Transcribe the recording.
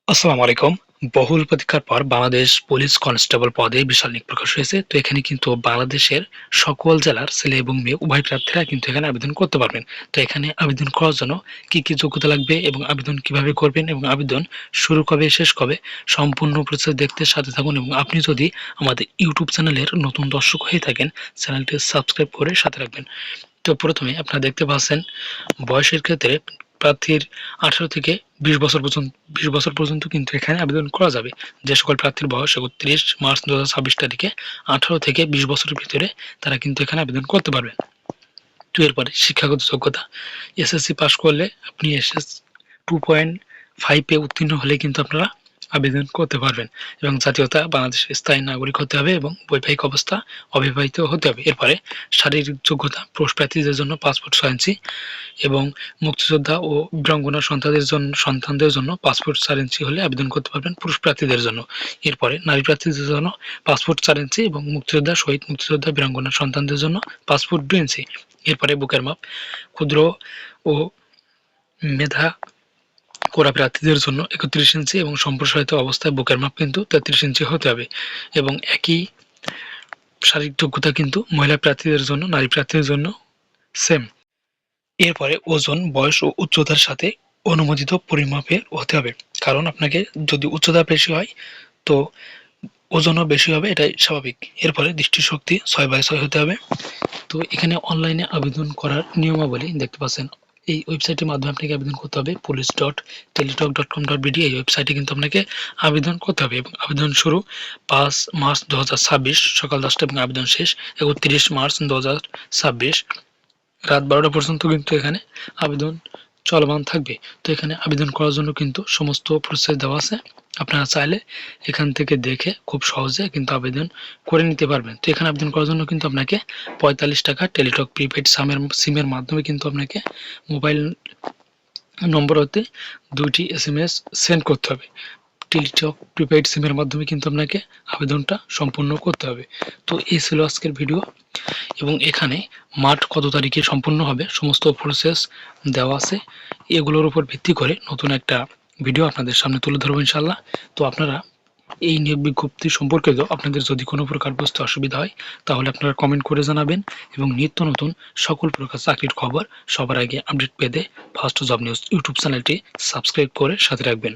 আসসালামু আলাইকুম। বহুল প্রতীক্ষার পর বাংলাদেশ পুলিশ কনস্টেবল পদে বিশাল নিয়োগ প্রকাশ হয়েছে। তো এখানে কিন্তু বাংলাদেশের সকল জেলার ছেলে এবং মেয়ে উভয় প্রার্থীরা কিন্তু এখানে আবেদন করতে পারবেন। তো এখানে আবেদন করার জন্য কি যোগ্যতা লাগবে এবং আবেদন কিভাবে করবেন এবং আবেদন শুরু কবে শেষ কবে সম্পূর্ণ প্রসেস দেখতে সাথে থাকুন। এবং আপনি যদি আমাদের ইউটিউব চ্যানেলের নতুন দর্শক হয়ে থাকেন, চ্যানেলটি সাবস্ক্রাইব করে সাথে রাখবেন। তো প্রথমে আপনারা দেখতে পাচ্ছেন বয়সের ক্ষেত্রে প্রার্থীর 18 থেকে 20 বছর পর্যন্ত কিন্তু এখানে আবেদন করা যাবে। যে সকল প্রার্থীর বয়স 31 মার্চ 2026 তারিখে 18 থেকে 20 বছরের ভিতরে তারা কিন্তু এখানে আবেদন করতে পারবে। তো এরপরে শিক্ষাগত যোগ্যতা, এসএসসি পাস করলে আপনি এসএস 2.5 উত্তীর্ণ হলে কিন্তু আপনারা আবেদন করতে পারবেন। এবং জাতীয়তা বাংলাদেশের স্থায়ী নাগরিক হতে হবে এবং বৈবাহিক অবস্থা অবিবাহিত হতে হবে। এরপরে শারীরিক যোগ্যতা, পুরুষ প্রার্থীদের জন্য পাসপোর্ট 6 ইঞ্চি এবং মুক্তিযোদ্ধা ও বীরাঙ্গনা সন্তানদের জন্য পাসপোর্ট 4 ইঞ্চি হলে আবেদন করতে পারবেন পুরুষ প্রার্থীদের জন্য। এরপরে নারী প্রার্থীদের জন্য পাসপোর্ট 4 ইঞ্চি এবং মুক্তিযোদ্ধা, শহীদ মুক্তিযোদ্ধা, বীরাঙ্গনা সন্তানদের জন্য পাসপোর্ট 2 ইঞ্চি। এরপরে বুকের মাপ, ক্ষুদ্র ও মেধা কোরা প্রার্থীদের জন্য 31 ইঞ্চি এবং সম্প্রসারিত অবস্থায় বুকের মাপ কিন্তু 33 ইঞ্চি হতে হবে। এবং একই শারীরিক যোগ্যতা কিন্তু মহিলা প্রার্থীদের জন্য, নারী প্রার্থীদের জন্য সেম। এরপরে ওজন, বয়স ও উচ্চতার সাথে অনুমোদিত পরিমাপের হতে হবে। কারণ আপনাকে যদি উচ্চতা বেশি হয় তো ওজনও বেশি হবে, এটাই স্বাভাবিক। এরপরে দৃষ্টিশক্তি 6/6 হতে হবে। তো এখানে অনলাইনে আবেদন করার নিয়মাবলী দেখতে পাচ্ছেন। এই ওয়েবসাইটের মাধ্যমে আপনাকে আবেদন করতে হবে police.teletalk.com.bd। এই ওয়েবসাইটে কিন্তু আপনাকে আবেদন করতে হবে এবং আবেদন শুরু 5 মার্চ 2026 সকাল 10টা এবং আবেদন শেষ 31 মার্চ 2026 রাত 12টা পর্যন্ত কিন্তু এখানে আবেদন চলমান থাকবে। তো এখানে আবেদন করার জন্য কিন্তু সমস্ত প্রসেস দেওয়া আছে। আপনারা চাইলে এখান থেকে দেখে খুব সহজে কিন্তু আবেদন করে নিতে পারবেন। তো এখানে আবেদন করার জন্য কিন্তু আপনাকে 45 টাকা টেলিটক প্রিপেড সিমের মাধ্যমে কিন্তু আপনাকে মোবাইল নম্বর হতে 2টি SMS সেন্ড করতে হবে। টেলিটক প্রিপেড সিমের মাধ্যমে কিন্তু আপনাকে আবেদনটা সম্পূর্ণ করতে হবে। তো এই ছিল আজকের ভিডিও এবং এখানে মাঠ কত তারিখে সম্পূর্ণ হবে সমস্ত প্রসেস দেওয়া আছে। এগুলোর উপর ভিত্তি করে নতুন একটা ভিডিও আপনাদের সামনে তুলে ধরবো ইনশাল্লাহ। তো আপনারা এই নিয়োগ বিজ্ঞপ্তি সম্পর্কিত আপনাদের যদি কোনো প্রকার বুঝতে অসুবিধা হয় তাহলে আপনারা কমেন্ট করে জানাবেন এবং নিত্য নতুন সকল প্রকার চাকরির খবর সবার আগে আপডেট পেতে ফার্স্ট জব নিউজ ইউটিউব চ্যানেলটি সাবস্ক্রাইব করে সাথে রাখবেন।